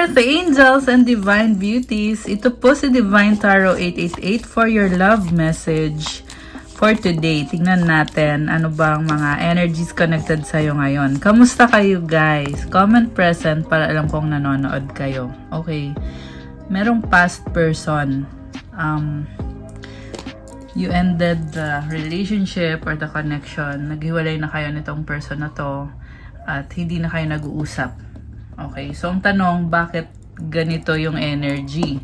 Earth Angels and Divine Beauties. Ito po si Divine Tarot 888 for your love message for today. Tingnan natin ano bang mga energies connected sa'yo ngayon. Kamusta kayo guys? Comment present para alam kong nanonood kayo. Okay. Merong past person. You ended the relationship or the connection. Naghiwalay na kayo nitong person na to at hindi na kayo nag-uusap. Okay, so ang tanong, bakit ganito yung energy?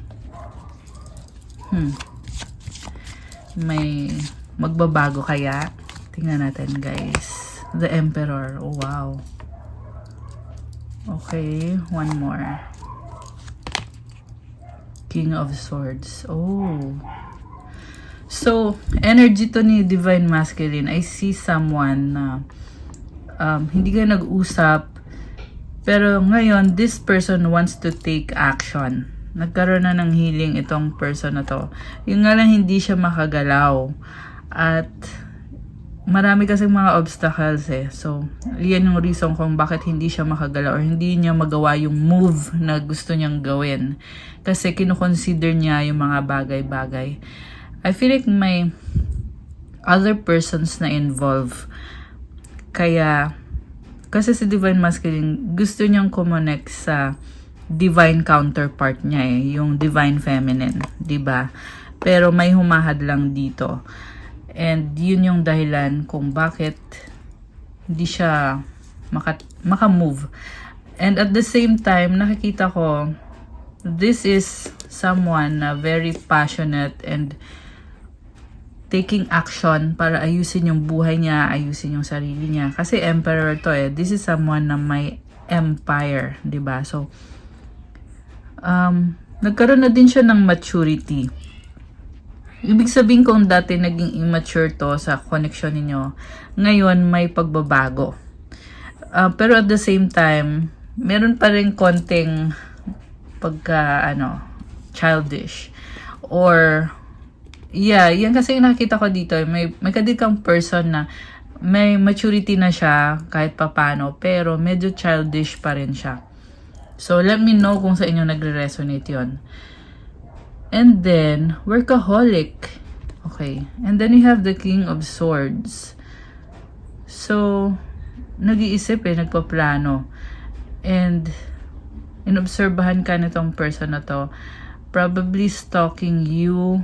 May magbabago kaya? Tingnan natin guys. The Emperor. Oh, wow. Okay, one more. King of Swords. Oh. So, energy to ni Divine Masculine. I see someone na hindi kayo nag-usap. Pero ngayon, this person wants to take action. Nagkaroon na ng healing itong person na to. Yung nga lang hindi siya makagalaw. At marami kasing mga obstacles eh. So, yan yung reason kung bakit hindi siya makagalaw or hindi niya magawa yung move na gusto niyang gawin. Kasi kinukonsider niya yung mga bagay-bagay. I feel like may other persons na involved. Kasi si Divine Masculine, gusto niyang kumonect sa divine counterpart niya eh, yung Divine Feminine, 'di ba? Pero may humahad lang dito. And yun yung dahilan kung bakit hindi siya maka-move. And at the same time, nakikita ko, this is someone na very passionate and taking action para ayusin yung buhay niya, ayusin yung sarili niya. Kasi emperor to eh. This is someone na may empire, 'di ba? So nagkaroon na din siya ng maturity. Ibig sabihin kung dati naging immature to sa connection ninyo, ngayon may pagbabago. Pero at the same time, meron pa rin konting childish or yan kasi nakita ko dito, may kadikang person na may maturity na siya kahit papano, pero medyo childish pa rin siya. So, let me know kung sa inyo nagre-resonate yon. And then, workaholic. Okay. And then, you have the King of Swords. So, nag-iisip nagpaplano. And, inobserbahan ka nitong person na to. Probably stalking you,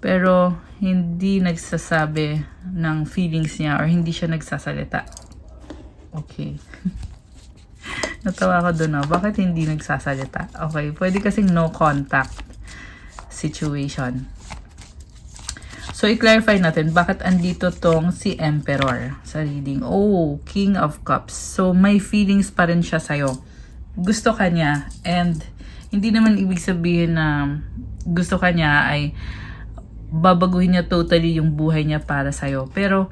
pero hindi nagsasabi ng feelings niya or hindi siya nagsasalita. Okay. Natawa ko doon. Bakit hindi nagsasalita? Okay. Pwede kasing no contact situation. So, i-clarify natin bakit andito tong si Emperor sa reading. Oh, King of Cups. So, may feelings pa rin siya sa'yo. Gusto ka niya. And, hindi naman ibig sabihin na gusto ka niya ay babaguhin niya totally yung buhay niya para sa'yo. Pero,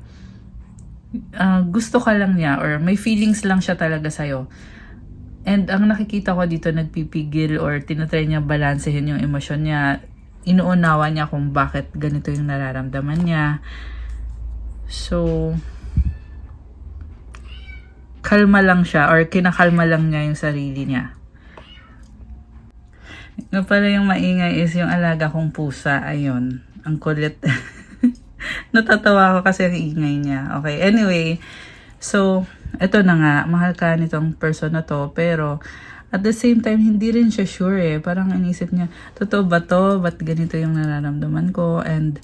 gusto ka lang niya or may feelings lang siya talaga sa'yo. And ang nakikita ko dito, nagpipigil or tinatry niya balansehin yung emosyon niya. Inuunawa niya kung bakit ganito yung nararamdaman niya. So, kalma lang siya or kinakalma lang niya yung sarili niya. Nga pala yung maingay is yung alaga kong pusa. Ayun. Ang kulit. Natatawa ako kasi ang ingay niya. Okay, anyway. So, eto na nga. Mahal ka nitong person na to. Pero, at the same time, hindi rin siya sure eh. Parang inisip niya, totoo ba to? Ba't ganito yung nararamdaman ko? And,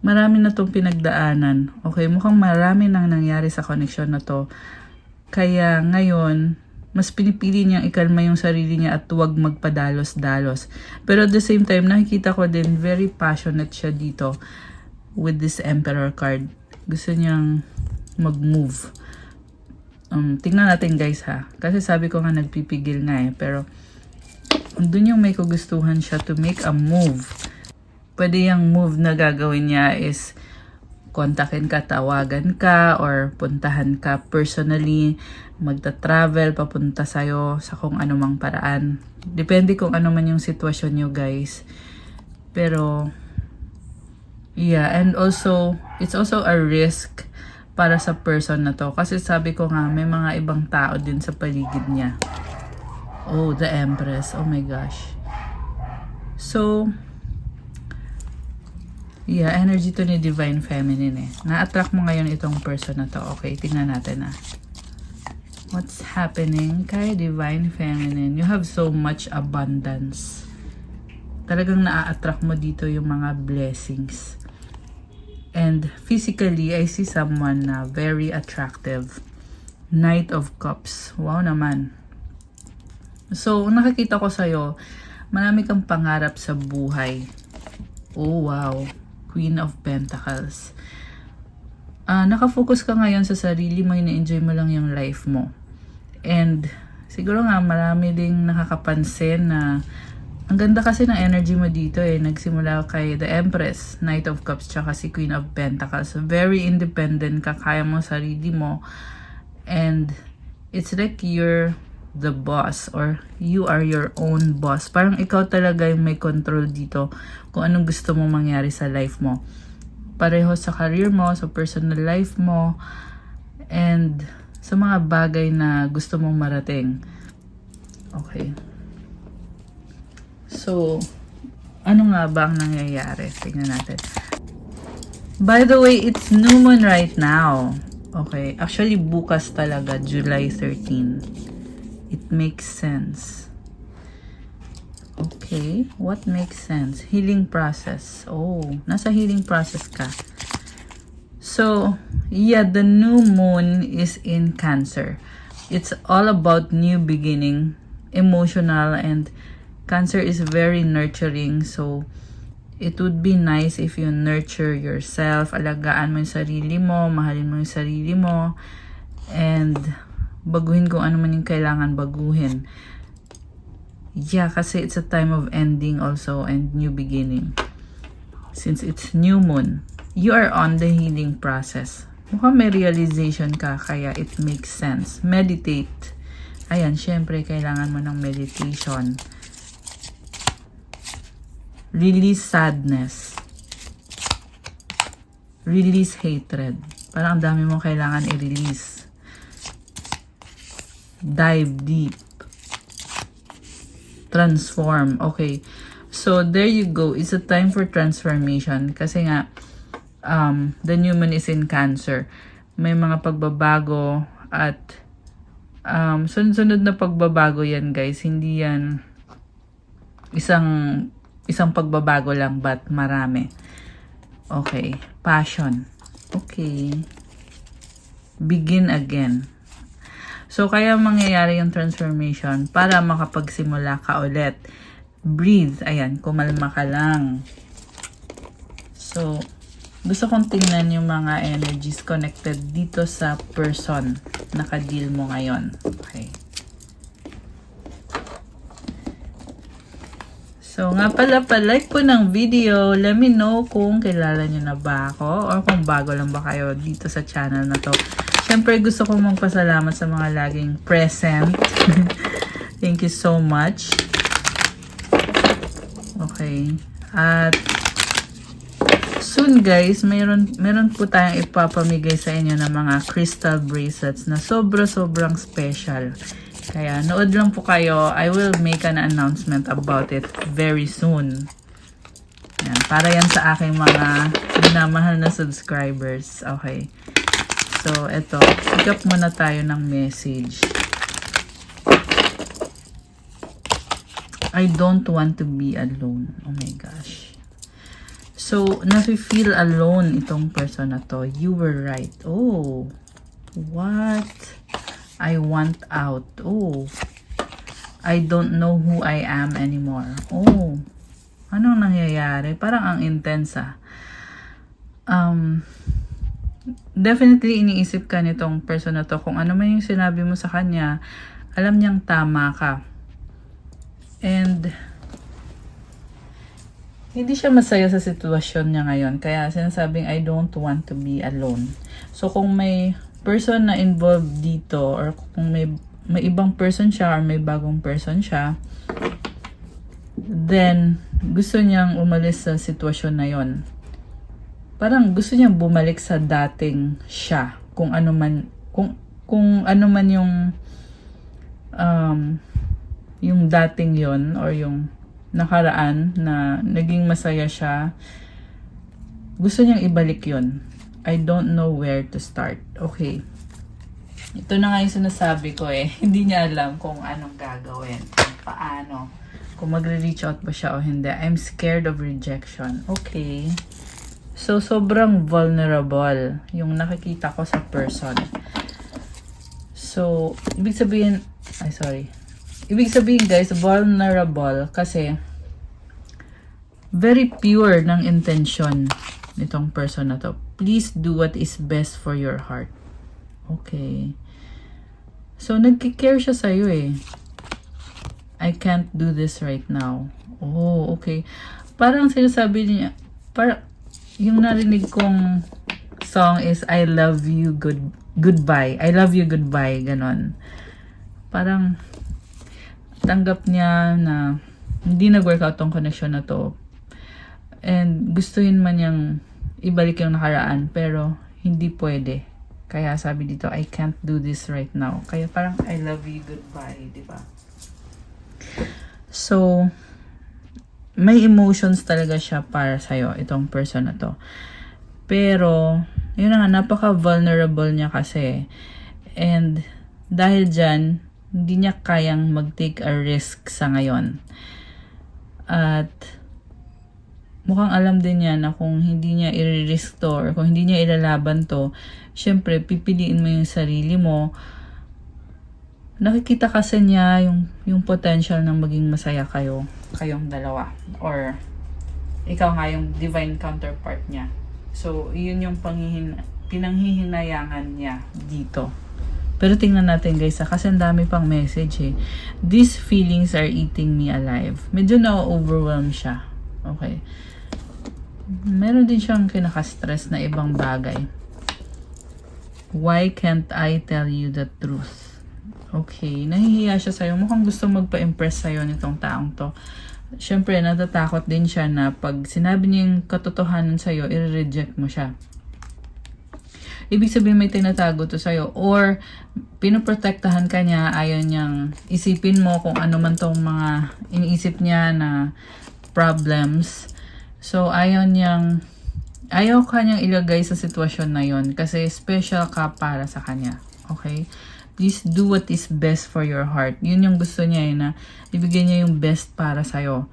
marami na tong pinagdaanan. Okay, mukhang marami nang nangyari sa connection na to. Kaya, ngayon, mas pinipili niyang ikalma yung sarili niya at huwag magpadalos-dalos. Pero at the same time, nakikita ko din very passionate siya dito with this Emperor card. Gusto niyang mag-move. Tingnan natin guys ha. Kasi sabi ko nga nagpipigil nga eh. Pero doon yung may kagustuhan siya to make a move. Pwede yung move na gagawin niya is kontakin ka, tawagan ka, or puntahan ka personally, magta-travel, papunta sa'yo sa kung anumang paraan. Depende kung ano man yung sitwasyon nyo, guys. Pero, yeah, and also, it's also a risk para sa person na to. Kasi sabi ko nga, may mga ibang tao din sa paligid niya. Oh, the Empress. Oh my gosh. So, yeah, energy to ni Divine Feminine eh. Na-attract mo ngayon itong person na to. Okay, tingnan natin ah. What's happening kay Divine Feminine? You have so much abundance. Talagang na-attract mo dito yung mga blessings. And physically, I see someone na very attractive. Knight of Cups. Wow naman. So, nakikita ko sa'yo, marami kang pangarap sa buhay. Oh, wow. Queen of Pentacles. Nakafocus ka ngayon sa sarili mo, ina-enjoy mo lang yung life mo. And siguro nga marami ding nakakapansin na ang ganda kasi ng energy mo dito eh. Nagsimula kay the Empress, Knight of Cups, tsaka si Queen of Pentacles. So, very independent ka, kaya mo sarili mo. And it's like you're the boss or you are your own boss. Parang ikaw talaga yung may control dito kung anong gusto mo mangyari sa life mo. Pareho sa career mo, sa personal life mo, and sa mga bagay na gusto mong marating. Okay. So, ano nga ba ang nangyayari? Tingnan natin. By the way, it's new moon right now. Okay. Actually, bukas talaga, July 13. It makes sense. Okay, what makes sense? Healing process. Oh, nasa healing process ka. So, yeah, the new moon is in Cancer. It's all about new beginning, emotional, and Cancer is very nurturing. So, it would be nice if you nurture yourself, alagaan mo yung sarili mo, mahalin mo yung sarili mo, and baguhin kung ano man yung kailangan baguhin. Yeah, kasi it's a time of ending also and new beginning. Since it's new moon, you are on the healing process. Mukhang may realization ka, kaya it makes sense. Meditate. Ayan, syempre, kailangan mo ng meditation. Release sadness. Release hatred. Parang ang dami mong kailangan i-release. Dive deep. Transform. Okay. So, there you go. It's a time for transformation. Kasi nga, the new moon is in Cancer. May mga pagbabago at sunod-sunod na pagbabago yan, guys. Hindi yan isang pagbabago lang, but marami. Okay. Passion. Okay. Begin again. So, kaya mangyayari yung transformation para makapagsimula ka ulit. Breathe. Ayan, kumalma ka lang. So, gusto kong tingnan yung mga energies connected dito sa person na ka-deal mo ngayon. Okay. So, nga pala, pa-like po ng video. Let me know kung kilala nyo na ba ako or kung bago lang ba kayo dito sa channel na to. Siyempre, gusto kong magpasalamat sa mga laging present. Thank you so much. Okay. At soon, guys, meron po tayong ipapamigay sa inyo ng mga crystal bracelets na sobrang special. Kaya, nood lang po kayo. I will make an announcement about it very soon. Yan, para yan sa aking mga minamahal na subscribers. Okay. So, eto. Pick up muna tayo ng message. I don't want to be alone. Oh my gosh. So, nafe-feel alone itong person na to. You were right. Oh. What? I want out. Oh. I don't know who I am anymore. Oh. Anong nangyayari? Parang ang intense ah. Definitely iniisip ka nitong person na to. Kung ano man yung sinabi mo sa kanya, alam niyang tama ka. And hindi siya masaya sa sitwasyon niya ngayon. Kaya sinasabing, I don't want to be alone. So kung may person na involved dito, or kung may ibang person siya, or may bagong person siya, then gusto niyang umalis sa sitwasyon na yon. Parang gusto niyang bumalik sa dating siya. kung ano man, kung ano man yung dating yon or yung nakaraan na naging masaya siya, gusto niyang ibalik yon. I don't know where to start. Okay. Ito na nga yung sinasabi ko eh. Hindi niya alam kung anong gagawin. Kung paano. Kung magre-reach out ba siya o hindi. I'm scared of rejection. Okay. So, sobrang vulnerable yung nakikita ko sa person. So, ibig sabihin guys, vulnerable kasi very pure ng intention nitong person na to. Please do what is best for your heart. Okay. So, nagki-care siya sa'yo eh. I can't do this right now. Oh, okay. Parang sinasabi niya, yung narinig kong song is I love you goodbye. I love you goodbye. Ganon. Parang tanggap niya na hindi nag-workout tong connection na to. And gustuhin man niyang ibalik yung nakaraan, pero hindi pwede. Kaya sabi dito, I can't do this right now. Kaya parang I love you goodbye, di ba? So, may emotions talaga siya para sa'yo, itong person na to. Pero, yun na nga, napaka-vulnerable niya kasi. And, dahil dyan, hindi niya kayang mag-take a risk sa ngayon. At, mukhang alam din niya na kung hindi niya i-risk to or kung hindi niya ilalaban to, syempre, pipiliin mo yung sarili mo. Nakikita kasi niya yung potential ng maging masaya kayong dalawa. Or, ikaw nga yung divine counterpart niya. So, yun yung pinanghihinayangan niya dito. Pero tingnan natin guys, kasi ang dami pang message eh. These feelings are eating me alive. Medyo na-overwhelm siya. Okay. Meron din siyang kinaka-stress na ibang bagay. Why can't I tell you the truth? Okay, nahihiya siya sa'yo. Mukhang gusto magpa-impress sa'yo nitong taong to. Siyempre, natatakot din siya na pag sinabi niya yung katotohanan sa'yo, i-reject mo siya. Ibig sabihin may tinatago to sa'yo. Or, pinoprotektahan ka niya, ayaw niyang isipin mo kung ano man tong mga iniisip niya na problems. So, ayaw ka niyang ilagay sa sitwasyon na yon kasi special ka para sa kanya. Okay? Please do what is best for your heart. Yun yung gusto niya na ibigay niya yung best para sa'yo.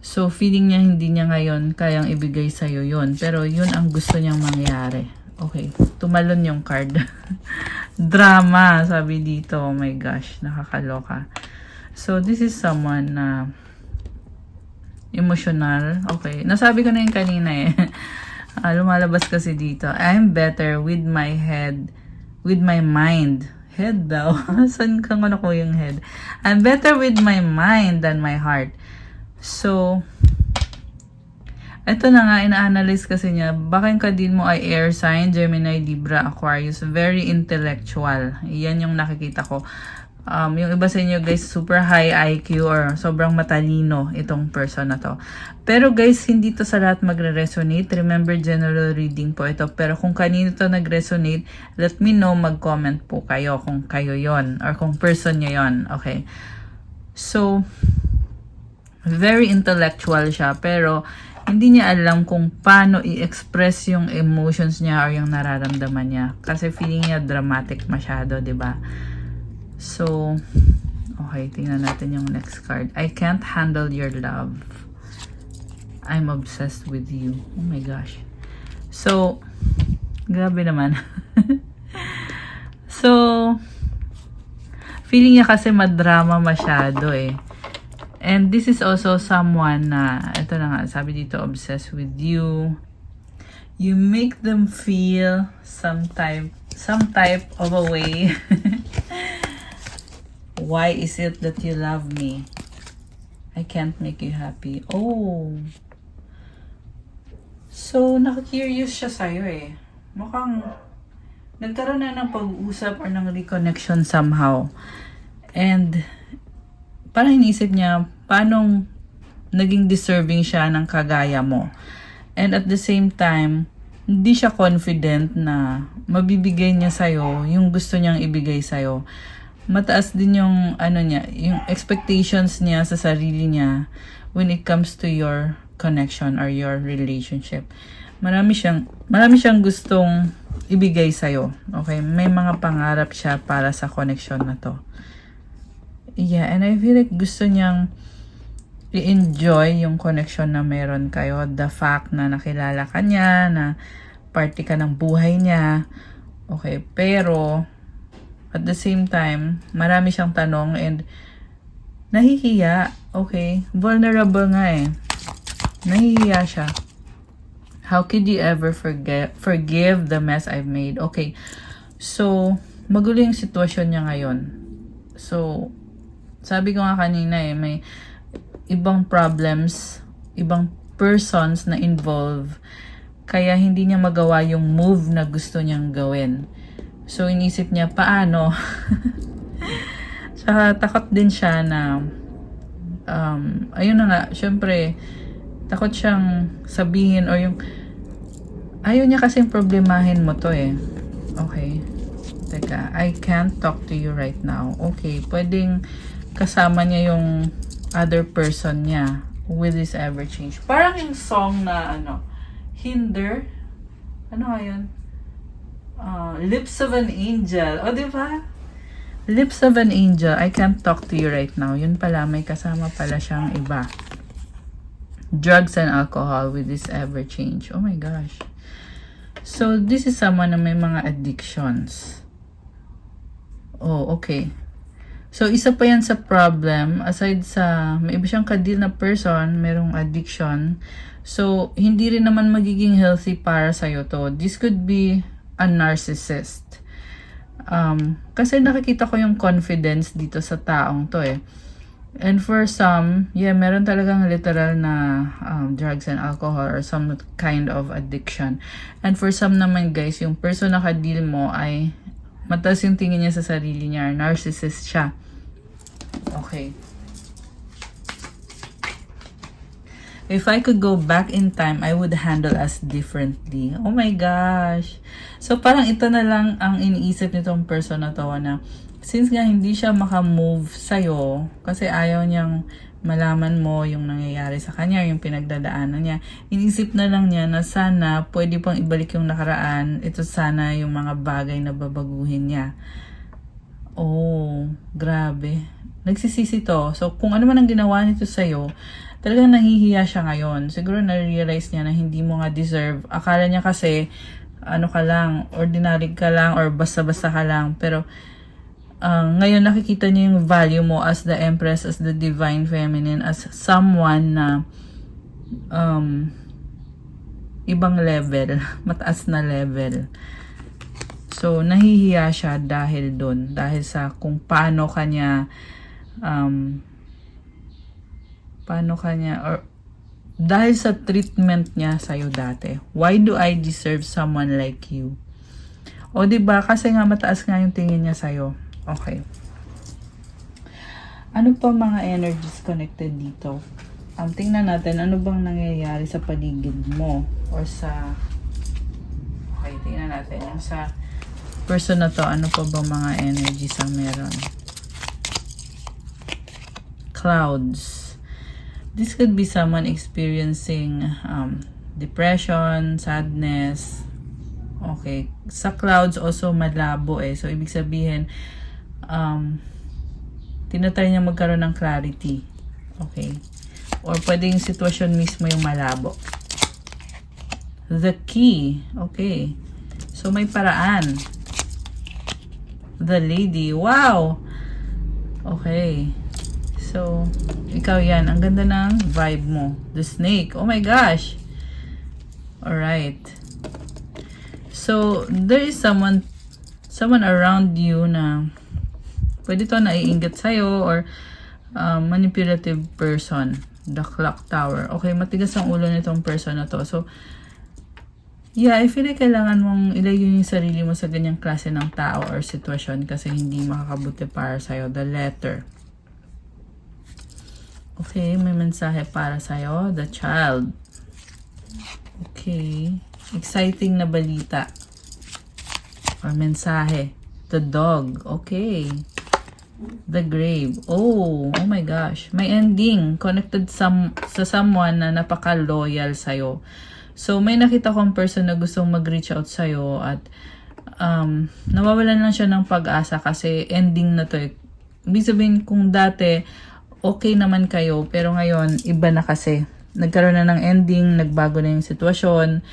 So, feeling niya hindi niya ngayon kayang ibigay sa'yo yun. Pero yun ang gusto niyang mangyari. Okay. Tumalon yung card. Drama, sabi dito. Oh my gosh, nakakaloka. So, this is someone na emotional. Okay. Nasabi ko na yung kanina eh. Lumalabas kasi dito. I'm better with my head, with my mind. Head daw. Saan ka ko yung head? I'm better with my mind than my heart. So, ito na nga, ina-analyze kasi niya. Baka yung kadin mo ay air sign, Gemini, Libra, Aquarius. Very intellectual. Yan yung nakikita ko. Yung iba sa inyo guys, super high IQ or sobrang matalino itong person na to. Pero guys, hindi to sa lahat magre-resonate. Remember, general reading po ito. Pero kung kanino to nag-resonate, let me know, mag-comment po kayo kung kayo yon or kung person nyo yon. Okay. So, very intellectual siya. Pero, hindi niya alam kung paano i-express yung emotions niya or yung nararamdaman niya. Kasi feeling niya dramatic masyado, diba? So, okay, tingnan natin yung next card. I can't handle your love. I'm obsessed with you. Oh my gosh. So, grabe naman. So, feeling niya kasi madrama masyado eh. And this is also someone na, ito na nga, sabi dito, obsessed with you. You make them feel some type of a way. Why is it that you love me? I can't make you happy. Oh. So, nakakurious siya sa'yo eh. Mukhang nagkaroon na ng pag-uusap or ng reconnection somehow. And, parang iniisip niya, paano naging deserving siya ng kagaya mo. And at the same time, hindi siya confident na mabibigay niya sa'yo yung gusto niyang ibigay sa'yo. Mataas din yung ano niya, yung expectations niya sa sarili niya when it comes to your connection or your relationship. Marami siyang gustong ibigay sa'yo. Okay? May mga pangarap siya para sa connection na to. Yeah, and I feel like gusto niyang i-enjoy yung connection na meron kayo. The fact na nakilala ka niya, na party ka ng buhay niya. Okay, pero at the same time, marami siyang tanong and nahihiya. Okay, vulnerable nga eh. Nahihiya siya. How could you ever forgive the mess I've made? Okay, so magulo yung sitwasyon niya ngayon. So, sabi ko nga kanina eh, may ibang problems, ibang persons na involved, kaya hindi niya magawa yung move na gusto niyang gawin. So, inisip niya, paano? Saka, takot din siya na, ayun na nga, syempre, takot siyang sabihin, or yung, ayaw niya kasing problemahin mo to eh. Okay. Teka, I can't talk to you right now. Okay, pwedeng kasama niya yung other person niya with this ever change. Parang yung song na Hinder. Ano nga yun? Lips of an Angel. O, diba? Lips of an Angel. I can't talk to you right now. Yun pala, may kasama pala siyang iba. Drugs and alcohol with this ever change. Oh my gosh. So, this is someone na may mga addictions. Oh, okay. So, isa pa yan sa problem. Aside sa, may iba siyang kadil na person, merong addiction. So, hindi rin naman magiging healthy para sa'yo to. This could be a narcissist. Kasi nakikita ko yung confidence dito sa taong to eh. And for some, yeah, meron talagang literal na drugs and alcohol or some kind of addiction. And for some naman guys, yung person na kadil mo ay mataas yung tingin niya sa sarili niya. Narcissist siya. Okay. If I could go back in time, I would handle us differently. Oh my gosh. So, parang ito na lang ang iniisip nitong person na to na since nga hindi siya makamove sa'yo, kasi ayaw niyang malaman mo yung nangyayari sa kanya, yung pinagdadaanan niya, iniisip na lang niya na sana pwede pang ibalik yung nakaraan, ito sana yung mga bagay na babaguhin niya. Oh, grabe. Nagsisisi to. So, kung ano man ang ginawa nito sa'yo, talagang nahihiya siya ngayon. Siguro na-realize niya na hindi mo nga deserve. Akala niya kasi, ano ka lang, ordinary ka lang, or basta-basta ka lang. Pero, ngayon nakikita niya yung value mo as the Empress, as the Divine Feminine, as someone na ibang level, mataas na level. So, nahihiya siya dahil dun. Dahil sa kung paano kanya or dahil sa treatment niya sa'yo dati. Why do I deserve someone like you? O diba? Kasi nga mataas nga yung tingin niya sa'yo. Okay. Ano pa mga energies connected dito? Tingnan natin ano bang nangyayari sa paligid mo or sa... Okay, tingnan natin yung sa person na to. Ano pa bang mga energies ang meron? Clouds. This could be someone experiencing depression, sadness. Okay. Sa clouds also malabo eh. So, ibig sabihin, tinatry niya magkaroon ng clarity. Okay. Or pwede yung sitwasyon mismo yung malabo. The key. Okay. So, may paraan. The lady. Wow! Okay. So, ikaw yan. Ang ganda ng vibe mo. The snake. Oh my gosh! Alright. So, there is someone around you na pwede to naiinggit sa'yo or manipulative person. The clock tower. Okay, matigas ang ulo nitong person na to. So, yeah, I feel like kailangan mong ilayo yung sarili mo sa ganyang klase ng tao or sitwasyon kasi hindi makakabuti para sa'yo. The letter. Okay, may mensahe para sa'yo. The child. Okay. exciting na balita or mensahe. The dog. Okay. The grave. Oh my gosh. May ending. Connected sa someone na napaka-loyal sa'yo. So, may nakita kong person na gustong mag-reach out sa'yo at nawawalan lang siya ng pag-asa kasi ending na to eh. Ibig sabihin, kung dati, okay naman kayo, pero ngayon, iba na kasi. Nagkaroon na ng ending, nagbago na yung sitwasyon.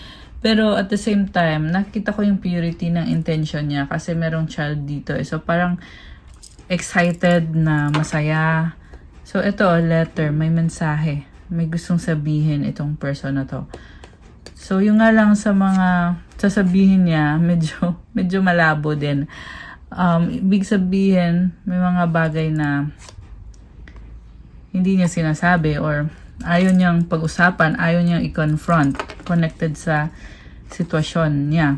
Pero at the same time, nakita ko yung purity ng intention niya kasi merong child dito. So parang excited na masaya. So ito, letter, may mensahe. May gustong sabihin itong person na to. So yung nga lang sa mga sasabihin niya, medyo malabo din. Ibig sabihin, may mga bagay na hindi niya sinasabi or ayaw niyang pag-usapan, ayaw niyang i-confront connected sa sitwasyon niya.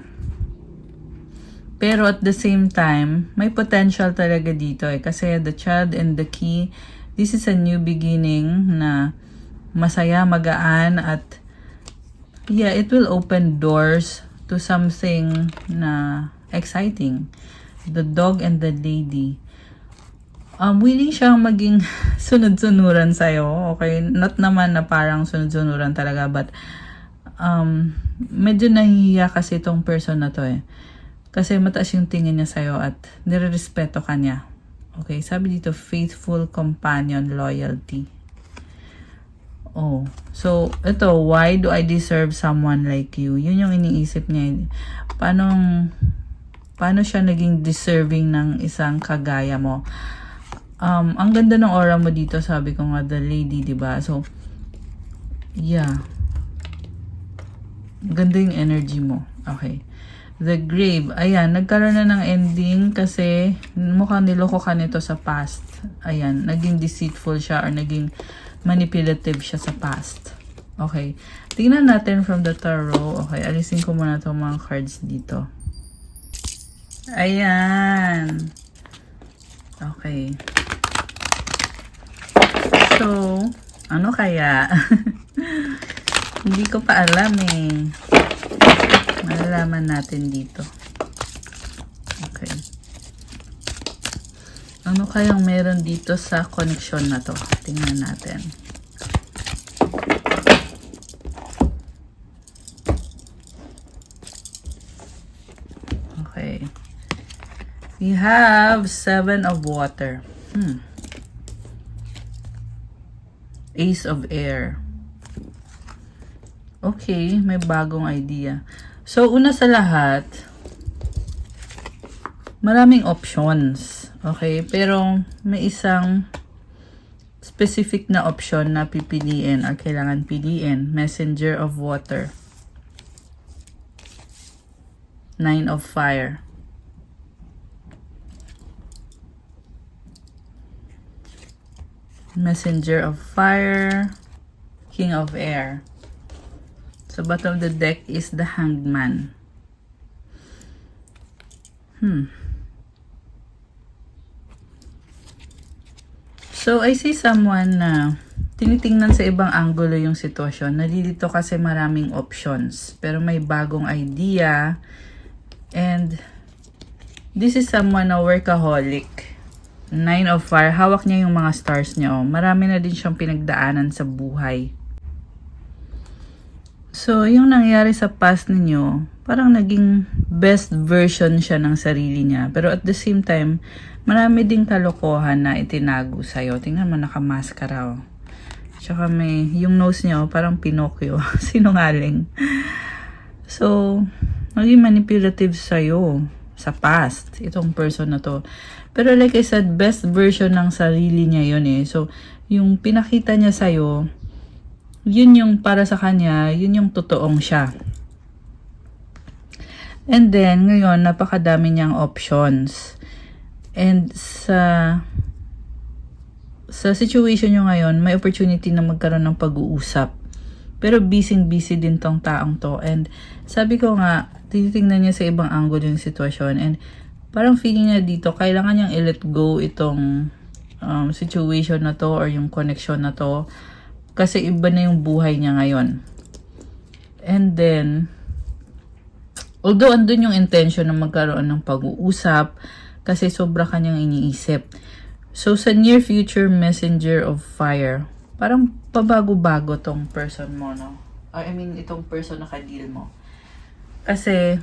Pero at the same time, may potential talaga dito eh. Kasi the child and the key, this is a new beginning na masaya, magaan at yeah, it will open doors to something na exciting. The dog and the lady. Willing siyang maging sunod-sunuran sa'yo. Okay? Not naman na parang sunod-sunuran talaga, but medyo nahihiya kasi itong person na to eh. Kasi mataas yung tingin niya sa'yo at nire-respeto ka niya. Okay? Sabi dito, faithful companion loyalty. Oh. So, ito, why do I deserve someone like you? Yun yung iniisip niya. Paano siya naging deserving ng isang kagaya mo? Ang ganda ng aura mo dito, sabi ko nga, the lady, diba? So, yeah. Ganda yung energy mo. Okay. The grave. Ayan, nagkaroon na ng ending kasi mukhang niloko ka nito sa past. Ayan, naging deceitful siya or naging manipulative siya sa past. Okay. Tingnan natin from the tarot. Okay, alisin ko muna itong mga cards dito. Ayan. Okay. So, ano kaya? Hindi ko pa alam eh. Malalaman natin dito. Okay. Ano kayang meron dito sa connection na to? Tingnan natin. Okay. We have 7 of water. Ace of air. Okay, may bagong idea. So, una sa lahat, maraming options. Okay, pero may isang specific na option na pipiliin or kailangan piliin. Messenger of water. 9 of fire. Messenger of fire. King of air. So, bottom of the deck is the Hanged Man. So, I see someone na tinitingnan sa ibang angulo yung sitwasyon. Nalilito kasi maraming options. Pero may bagong idea. And, this is someone na workaholic. 9 of fire. Hawak niya yung mga stars niya. Oh. Marami na din siyang pinagdaanan sa buhay. So, yung nangyari sa past ninyo, parang naging best version siya ng sarili niya. Pero at the same time, marami ding kalokohan na itinago sa'yo. Tingnan mo, nakamaskara. Oh. Tsaka yung nose niya, oh, parang Pinocchio. Sinungaling. So, naging manipulative sa'yo sa past, itong person na to. Pero like I said, best version ng sarili niya yun eh. So, yung pinakita niya sa'yo, yun yung para sa kanya, yun yung totoong siya. And then, ngayon, napakadami niyang options. And sa situation nyo ngayon, may opportunity na magkaroon ng pag-uusap. Pero busy din tong taong to. And sabi ko nga, tinitingnan niya sa ibang angle yung sitwasyon. And parang feeling niya dito, kailangan niyang i-let go itong situation na to or yung connection na to. Kasi iba na yung buhay niya ngayon. And then, Although andun yung intention na magkaroon ng pag-uusap kasi sobra kanyang iniisip. So sa near future messenger of fire, parang pabago-bago tong person mo, no? I mean, itong person na ka-deal mo. Kasi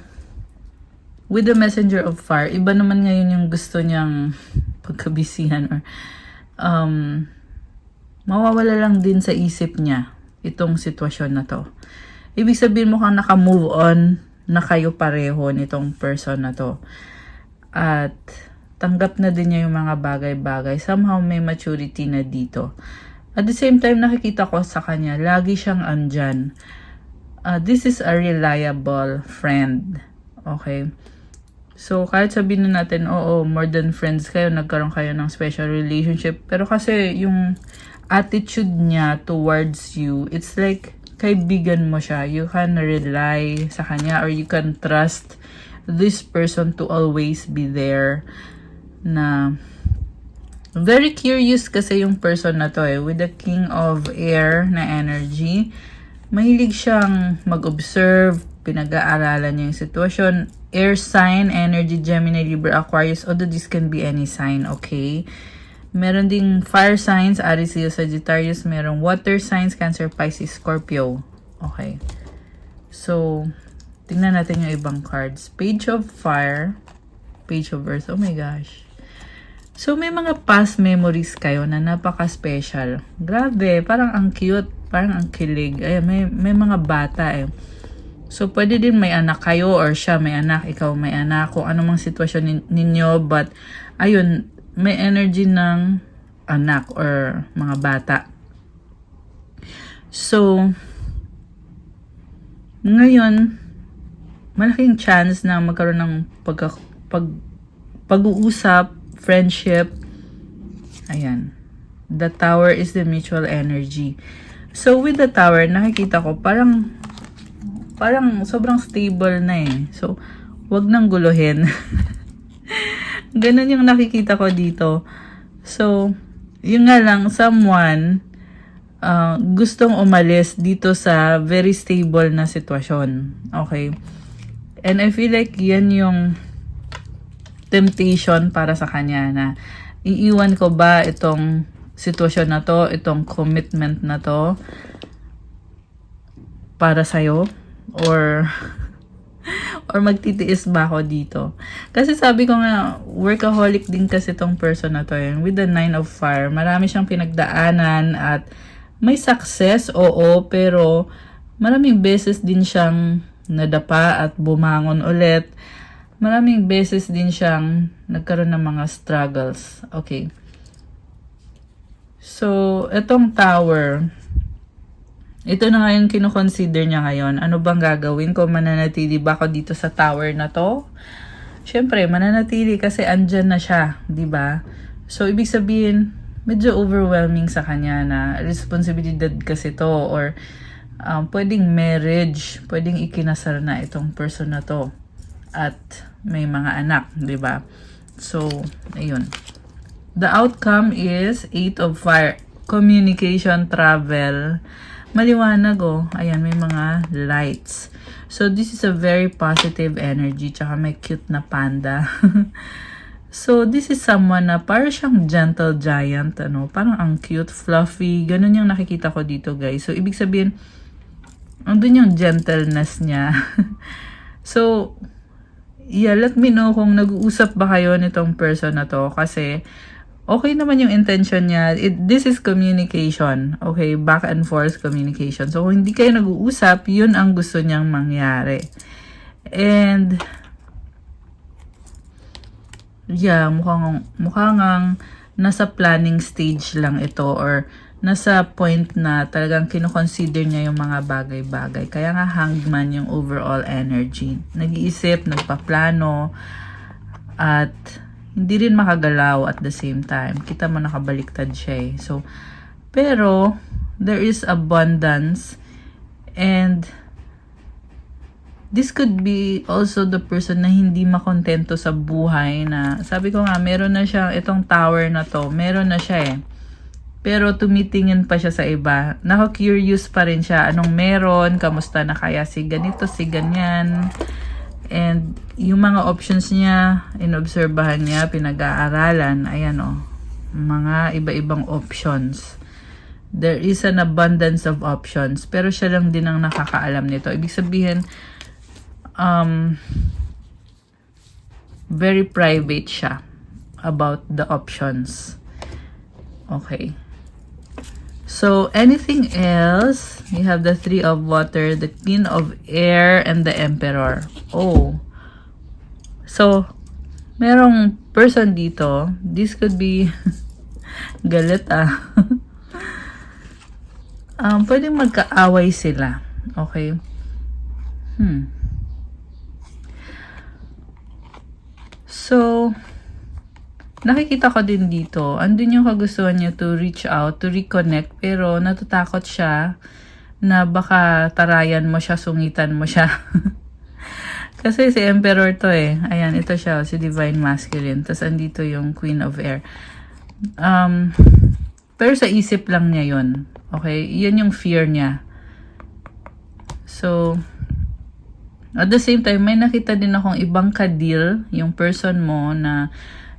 with the messenger of fire, iba naman ngayon yung gusto niyang pagkabisihan or mawawala lang din sa isip niya itong sitwasyon na to. Ibig sabihin mo kang naka-move on na kayo pareho nitong person na to. At tanggap na din niya yung mga bagay-bagay. Somehow may maturity na dito. At the same time, nakikita ko sa kanya, lagi siyang andyan. This is a reliable friend. Okay? So, kahit sabihin na natin, oo, more than friends kayo, nagkaroon kayo ng special relationship. Pero kasi yung attitude niya towards you, it's like kaibigan mo siya. You can rely sa kanya or you can trust this person to always be there. Na very curious kasi yung person na to with the king of air na energy. Mahilig siyang mag-observe, pinag-aaralan niya yung sitwasyon. Air sign, energy, Gemini, Libra, Aquarius, although this can be any sign, okay? Meron ding fire signs, Aries, Leo, Sagittarius. Meron water signs, Cancer, Pisces, Scorpio. Okay. So, tingnan natin yung ibang cards. Page of Fire, Page of Earth. Oh my gosh. So, may mga past memories kayo na napaka-special. Grabe, parang ang cute, parang ang kilig. Ayan, may mga bata eh. So, pwede din may anak kayo or siya may anak, ikaw may anak, kung anumang sitwasyon ninyo. But, ayun, may energy ng anak or mga bata. So, ngayon, malaking chance na magkaroon ng pag-uusap, friendship. Ayan. The Tower is the mutual energy. So, with the Tower, nakikita ko parang sobrang stable na eh. So, wag nang guluhin. Ganun yung nakikita ko dito. So, yun nga lang, someone gustong umalis dito sa very stable na sitwasyon. Okay? And I feel like yan yung temptation para sa kanya na iiwan ko ba itong sitwasyon na to, itong commitment na to para sa'yo? Or magtitiis ba ako dito? Kasi sabi ko nga, workaholic din kasi tong person na to. With the 9 of Fire, marami siyang pinagdaanan at may success, oo, pero maraming beses din siyang nadapa at bumangon ulit. Maraming beses din siyang nagkaroon ng mga struggles. Okay. So, itong Tower, ito na nga yung kinoconsider niya ngayon. Ano bang gagawin ko? Mananatili ba ako dito sa tower na to? Siyempre, mananatili kasi andyan na siya, di ba? So, ibig sabihin, medyo overwhelming sa kanya na responsibilidad kasi to or pwedeng marriage, pwedeng ikinasal na itong person na to at may mga anak, di ba? So, ayun. The outcome is 8 of Fire. Communication, travel, maliwanag oh. Ayan, may mga lights. So, this is a very positive energy. Tsaka may cute na panda. So, this is someone na parang siyang gentle giant. Ano? Parang ang cute, fluffy. Ganun yung nakikita ko dito, guys. So, ibig sabihin, andun yung gentleness niya. So, yeah, let me know kung nag-uusap ba kayo nitong person na to. Kasi, okay naman yung intention niya. This is communication. Okay, back and forth communication. So, kung hindi kayo nag-uusap, yun ang gusto niyang mangyari. And, yeah, mukhang nasa planning stage lang ito or nasa point na talagang kinoconsider niya yung mga bagay-bagay. Kaya nga hangman yung overall energy. Nag-iisip, nagpaplano, at hindi rin makagalaw at the same time. Kita mo nakabaliktad siya eh. So, pero, there is abundance and this could be also the person na hindi makontento sa buhay na, sabi ko nga, meron na siya, itong tower na to, meron na siya eh. Pero tumitingin pa siya sa iba. Nako-curious pa rin siya. Anong meron? Kamusta na kaya si ganito, si ganyan? And yung mga options niya, inobserbahan niya, pinag-aaralan, ayan o, mga iba-ibang options. There is an abundance of options, pero siya lang din ang nakakaalam nito. Ibig sabihin, very private siya about the options. Okay. So, anything else? You have the Three of Water, the Queen of Air, and the Emperor. Oh. So, merong person dito. This could be galit pwedeng magkaaway sila. Okay. So, nakikita ko din dito, andun yung kagustuhan niya to reach out, to reconnect, pero natatakot siya na baka tarayan mo siya, sungitan mo siya. Kasi si Emperor to eh. Ayan, ito siya, si Divine Masculine. Tapos andito yung Queen of Air. Pero sa isip lang niya yun. Okay? Yan yung fear niya. So, at the same time, may nakita din akong ibang ka-deal, yung person mo na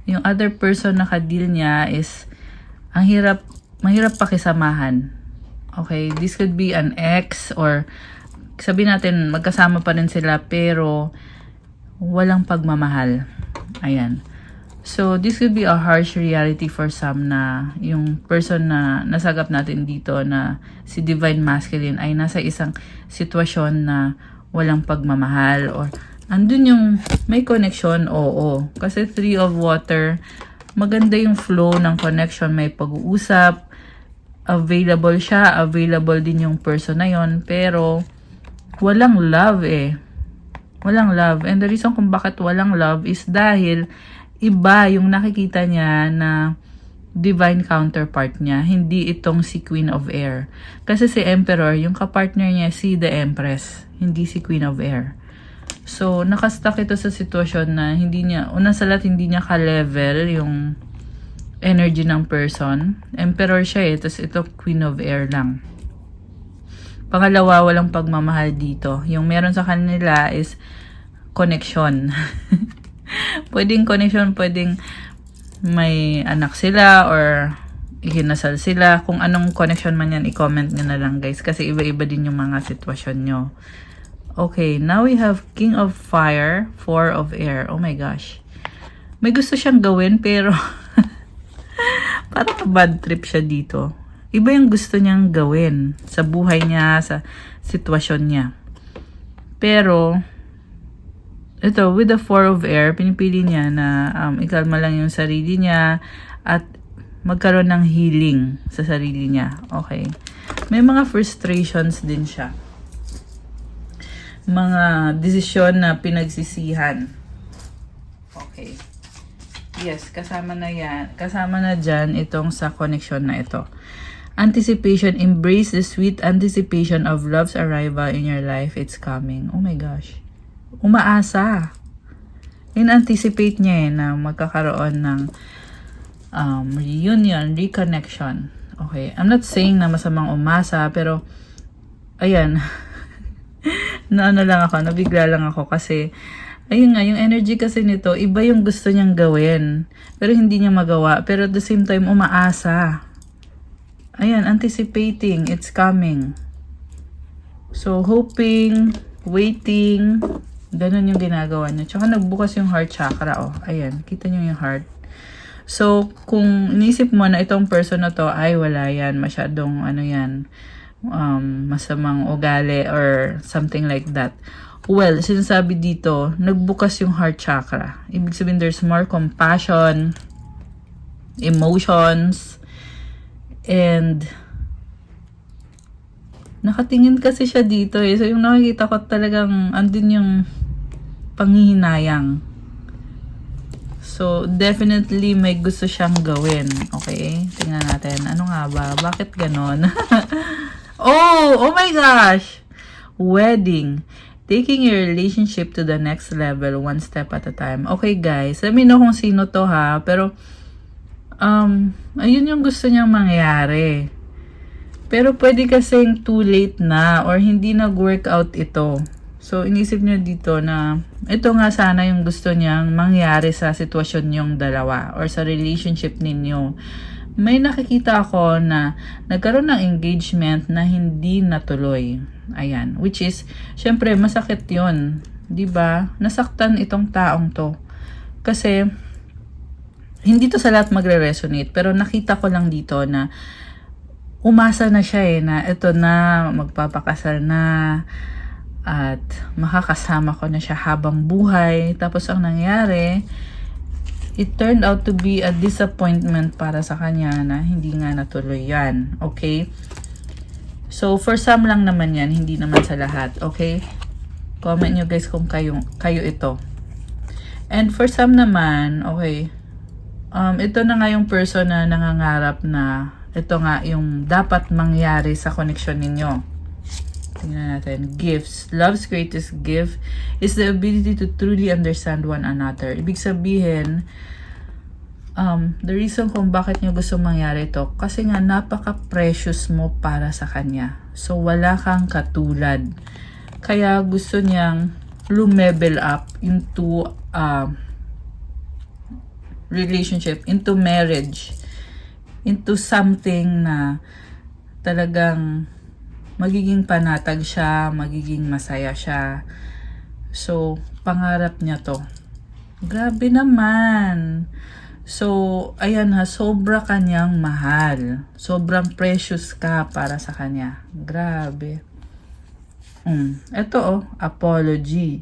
yung other person na ka-deal niya is mahirap pakisamahan. Okay, this could be an ex or sabihin natin magkasama pa rin sila pero walang pagmamahal. Ayan. So, this could be a harsh reality for some na yung person na nasagap natin dito na si Divine Masculine ay nasa isang sitwasyon na walang pagmamahal or andun yung may connection, oo. Kasi Three of Water, maganda yung flow ng connection, may pag-uusap, available siya, available din yung person na yon, pero walang love eh. Walang love. And the reason kung bakit walang love is dahil iba yung nakikita niya na divine counterpart niya, hindi itong si Queen of Air. Kasi si Emperor, yung kapartner niya si The Empress, hindi si Queen of Air. So, nakastuck ito sa sitwasyon na hindi niya, unang sa lahat, hindi niya ka-level yung energy ng person. Emperor siya eh, tapos ito Queen of Air lang. Pangalawa, walang pagmamahal dito. Yung meron sa kanila is connection. Pwedeng connection, pwedeng may anak sila or ikinasal sila. Kung anong connection man yan, i-comment nyo na lang guys. Kasi iba-iba din yung mga sitwasyon nyo. Okay, now we have King of Fire, Four of Air. Oh my gosh. May gusto siyang gawin pero parang bad trip siya dito. Iba yung gusto niyang gawin sa buhay niya, sa sitwasyon niya. Pero, ito, with the Four of Air, pinipili niya na ikalma lang yung sarili niya at magkaroon ng healing sa sarili niya. Okay. May mga frustrations din siya. Mga desisyon na pinagsisihan. Okay. Yes, kasama na yan. Kasama na dyan itong sa connection na ito. Anticipation. Embrace the sweet anticipation of love's arrival in your life. It's coming. Oh my gosh. Umaasa. In-anticipate niya na magkakaroon ng reunion, reconnection. Okay. I'm not saying na masamang umasa, pero ayan. Nabigla lang ako kasi ayun nga, yung energy kasi nito, iba yung gusto niyang gawin. Pero hindi niya magawa. Pero at the same time, umaasa. Ayan, anticipating. It's coming. So, hoping, waiting. Ganun yung ginagawa niya. Tsaka nagbukas yung heart chakra. Oh, ayan. Kita niyo yung heart. So, kung inisip mo na itong person na to, ay wala yan. Masyadong, masamang ugali or something like that. Well, sinasabi dito, nagbukas yung heart chakra. Ibig sabihin, there's more compassion, emotions, and nakatingin kasi siya dito eh. So, yung nakikita ko talagang andun yung panghihinayang. So, definitely may gusto siyang gawin. Okay? Tingnan natin. Ano nga ba? Bakit ganon? Oh my gosh! Wedding. Taking your relationship to the next level, one step at a time. Okay guys, let me know kung sino to ha. Pero, ayun yung gusto niyang mangyari. Pero pwede kasing too late na or hindi nag-work out ito. So, inisip niya dito na ito nga sana yung gusto niyang mangyari sa sitwasyon niyong dalawa or sa relationship ninyo. May nakikita ako na nagkaroon ng engagement na hindi natuloy. Ayan. Which is, syempre, masakit yun. 'Di ba? Nasaktan itong taong to. Kasi, hindi to sa lahat magre-resonate. Pero nakita ko lang dito na umasa na siya na ito na, magpapakasal na. At makakasama ko na siya habang buhay. Tapos ang nangyari, it turned out to be a disappointment para sa kanya na hindi nga natuloy yan. Okay? So, for some lang naman yan, hindi naman sa lahat. Okay? Comment nyo guys kung kayo ito. And for some naman, okay, ito na nga yung person na nangangarap na ito nga yung dapat mangyari sa connection ninyo. Tingnan natin. Gifts. Love's greatest gift is the ability to truly understand one another. Ibig sabihin, the reason kung bakit niya gusto mangyari ito, kasi nga napaka-precious mo para sa kanya. So, wala kang katulad. Kaya gusto niyang lumevel up into relationship, into marriage, into something na talagang magiging panatag siya, magiging masaya siya. So, pangarap niya to. Grabe naman. So, ayan ha, sobra kanyang mahal. Sobrang precious ka para sa kanya. Grabe. Ito apology.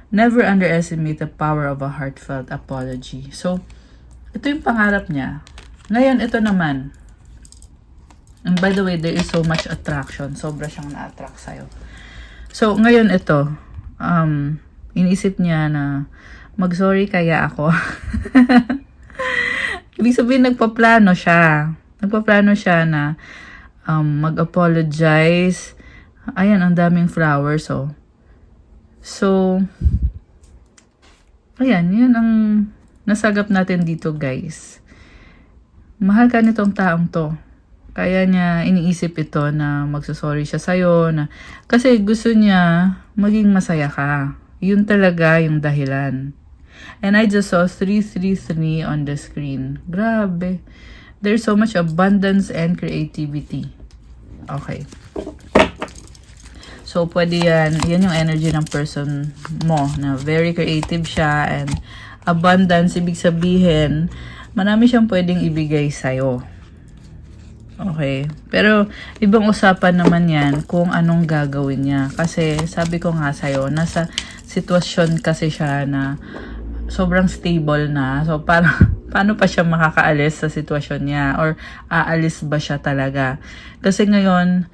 Never underestimate the power of a heartfelt apology. So, ito yung pangarap niya. Ngayon, ito naman. And by the way, there is so much attraction. Sobra siyang na-attract sa'yo. So, ngayon ito, iniisip niya na mag-sorry kaya ako. Ibig sabihin, nagpaplano siya. Nagpaplano siya na mag-apologize. Ayan, ang daming flowers, oh. So, ayan, yun ang nasagap natin dito, guys. Mahal ka nitong taong to. Kaya niya iniisip ito na magsasorry siya sa'yo. Kasi gusto niya maging masaya ka. Yun talaga yung dahilan. And I just saw 333 on the screen. Grabe. There's so much abundance and creativity. Okay. So, pwede yan. Yan yung energy ng person mo. Na very creative siya. And abundance, ibig sabihin, marami siyang pwedeng ibigay sa'yo. Okay. Pero, ibang usapan naman yan kung anong gagawin niya. Kasi, sabi ko nga sa'yo, nasa sitwasyon kasi siya na sobrang stable na. So, paano pa siya makakaalis sa sitwasyon niya? Or, aalis ba siya talaga? Kasi ngayon,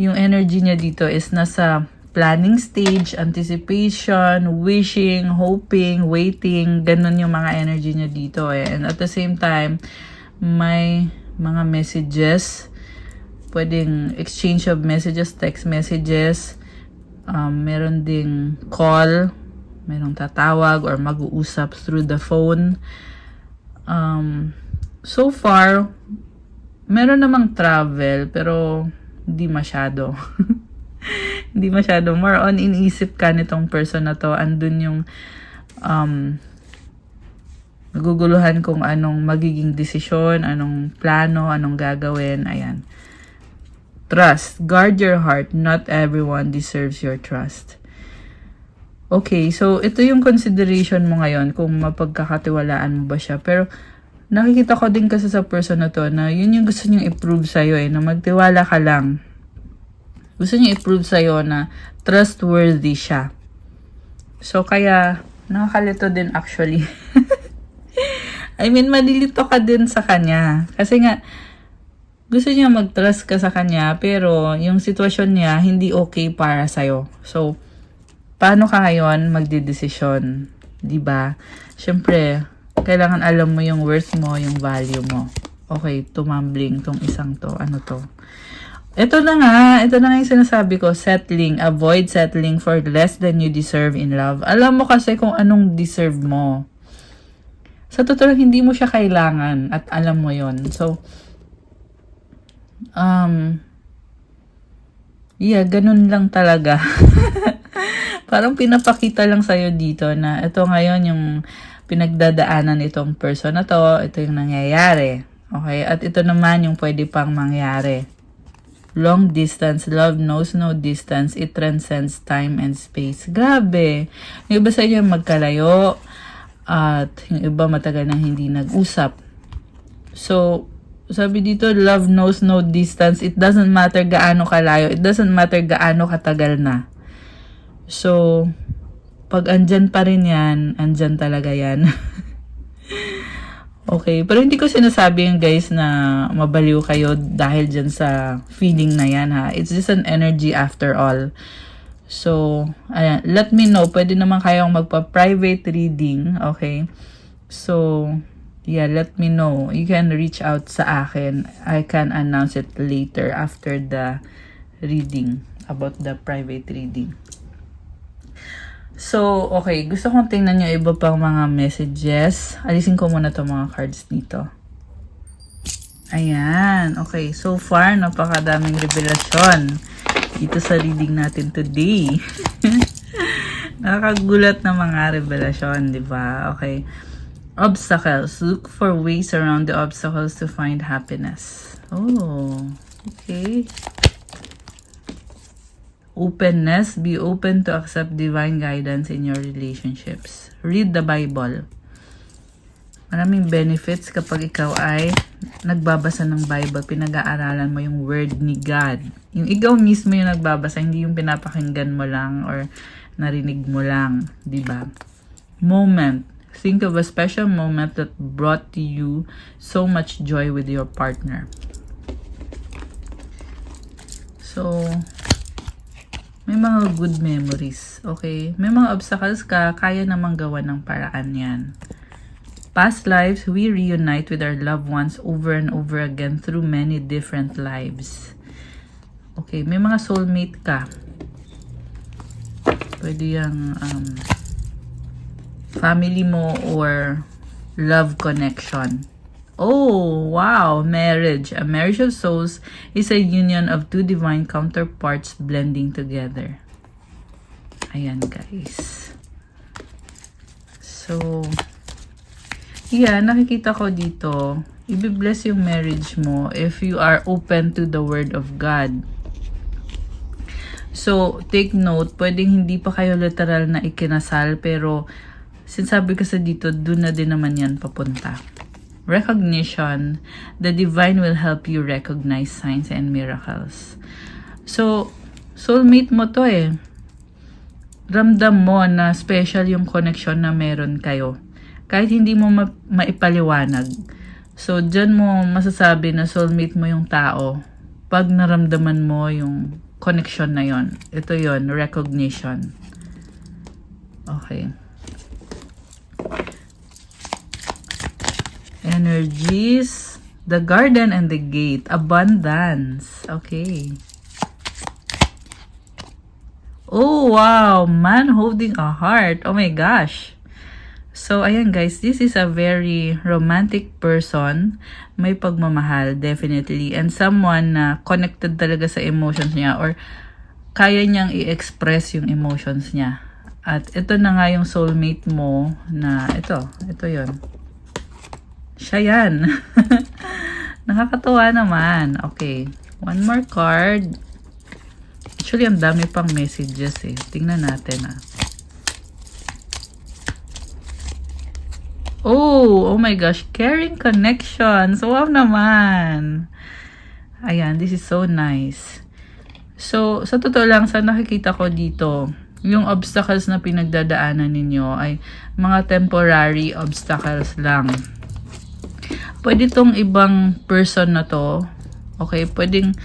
yung energy niya dito is nasa planning stage, anticipation, wishing, hoping, waiting. Ganun yung mga energy niya dito eh. And at the same time, may mga messages, pwedeng exchange of messages, text messages, meron ding call, merong tatawag or mag-uusap through the phone. So far, meron namang travel, pero hindi masyado. Hindi masyado. More on, iniisip ka nitong person na to. Andun yung naguguluhan kung anong magiging desisyon, anong plano, anong gagawin. Ayan. Trust. Guard your heart. Not everyone deserves your trust. Okay, so ito yung consideration mo ngayon kung mapagkakatiwalaan mo ba siya. Pero nakikita ko din kasi sa person na to na yun yung gusto niyang i-prove sa'yo na magtiwala ka lang. Gusto niya i-prove sa'yo na trustworthy siya. So, kaya nakakalito din actually. I mean, malilito ka din sa kanya. Kasi nga, gusto niya mag-trust ka sa kanya, pero yung sitwasyon niya, hindi okay para sa'yo. So, paano ka ngayon magdidesisyon? Diba? Siyempre, kailangan alam mo yung worth mo, yung value mo. Okay, tumambling tong isang to. Ano to? Ito na nga yung sinasabi ko, settling. Avoid settling for less than you deserve in love. Alam mo kasi kung anong deserve mo. Sa totoo, hindi mo siya kailangan at alam mo yon. So, yeah, ganun lang talaga. Parang pinapakita lang sa'yo dito na ito ngayon yung pinagdadaanan itong person na to, ito yung nangyayari. Okay? At ito naman yung pwede pang mangyari. Long distance, love knows no distance, it transcends time and space. Grabe! Yung iba sa inyo magkalayo, at yung iba matagal nang hindi nag-usap. So, sabi dito, love knows no distance. It doesn't matter gaano kalayo. It doesn't matter gaano katagal na. So, pag andyan pa rin yan, andyan talaga yan. Okay, pero hindi ko sinasabi yung guys na mabaliw kayo dahil dyan sa feeling na yan ha. It's just an energy after all. So, ayan, let me know. Pwede naman kayong magpa-private reading, okay? So, yeah, let me know. You can reach out sa akin. I can announce it later after the reading, about the private reading. So, okay. Gusto kong tingnan nyo iba pang mga messages. Alisin ko muna itong mga cards dito. Ayan. Okay. So far, napakadaming revelasyon dito sa reading natin today. Nakakagulat na mga revelasyon, di ba? Okay. Obstacles. Look for ways around the obstacles to find happiness. Oh, okay. Openness. Be open to accept divine guidance in your relationships. Read the Bible. Maraming benefits kapag ikaw ay nagbabasa ng Bible. Pinag-aaralan mo yung word ni God. Yung ikaw mismo yung nagbabasa, hindi yung pinapakinggan mo lang or narinig mo lang. Diba? Moment. Think of a special moment that brought to you so much joy with your partner. So, may mga good memories, okay? May mga obstacles ka, kaya namang gawa ng paraan yan. Past lives, we reunite with our loved ones over and over again through many different lives. Okay, may mga soulmate ka. Pwede yung family mo or love connection. Oh, wow! Marriage. A marriage of souls is a union of two divine counterparts blending together. Ayan, guys. So, yeah, nakikita ko dito, i-bless yung marriage mo if you are open to the word of God. So, take note, pwedeng hindi pa kayo literal na ikinasal, pero sinasabi ko sa dito, doon na din naman yan papunta. Recognition, the divine will help you recognize signs and miracles. So, soulmate mo to eh. Ramdam mo na special yung connection na meron kayo. Kahit hindi mo maipaliwanag. So, dyan mo masasabi na soulmate mo yung tao pag naramdaman mo yung connection na yon. Ito yon, recognition. Okay. Energies, the garden and the gate, abundance. Okay. Oh, wow. Man holding a heart. Oh my gosh. So, ayan guys, this is a very romantic person. May pagmamahal, definitely. And someone na connected talaga sa emotions niya or kaya niyang i-express yung emotions niya. At ito na nga yung soulmate mo na ito yon. Siya yan. Nakakatuwa naman. Okay. One more card. Actually, ang dami pang messages eh. Tingnan natin ah. Oh my gosh. Caring connections. Wow naman. Ayan, this is so nice. So, sa totoo lang, sa nakikita ko dito, yung obstacles na pinagdadaanan ninyo ay mga temporary obstacles lang. Pwede tong ibang person na to. Okay, pwedeng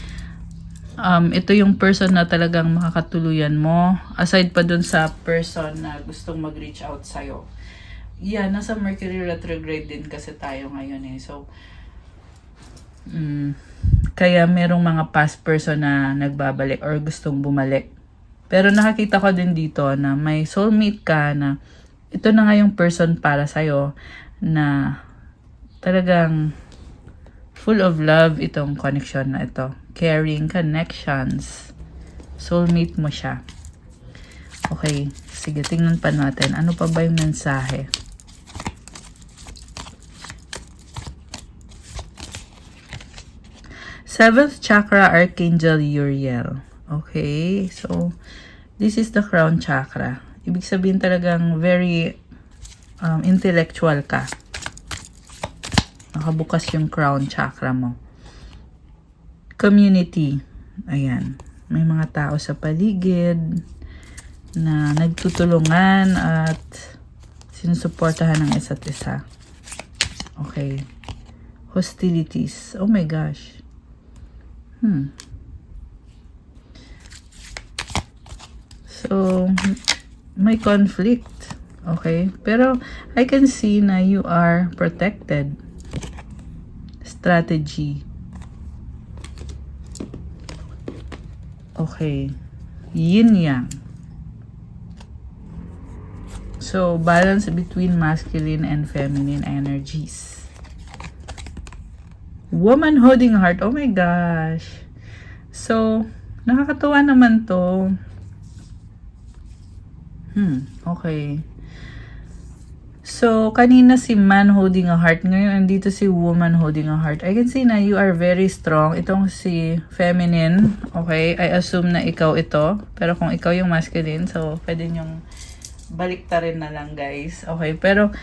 ito yung person na talagang makakatuluyan mo. Aside pa dun sa person na gustong mag-reach out sa'yo. Yeah, nasa Mercury retrograde din kasi tayo ngayon eh. So, kaya merong mga past person na nagbabalik or gustong bumalik. Pero nakakita ko din dito na may soulmate ka na ito na nga yung person para sa'yo na talagang full of love itong connection na ito. Caring connections. Soulmate mo siya. Okay, sige, tingnan pa natin. Ano pa ba yung mensahe? Seventh chakra, Archangel Uriel. Okay, so this is the crown chakra. Ibig sabihin talagang very intellectual ka. Nakabukas yung crown chakra mo. Community. Ayan. May mga tao sa paligid na nagtutulungan at sinusuportahan ng isa't isa. Okay. Hostilities. Oh my gosh. So, may conflict. Okay? Pero, I can see na you are protected. Strategy. Okay. Yin-yang. So, balance between masculine and feminine energies. Woman holding heart. Oh my gosh. So, nakakatuwa naman to. Okay. So, kanina si man holding a heart. Ngayon, andito si woman holding a heart. I can see na you are very strong. Itong si feminine. Okay. I assume na ikaw ito. Pero kung ikaw yung masculine, so, pwede nyong baliktarin na lang, guys. Okay. Pero,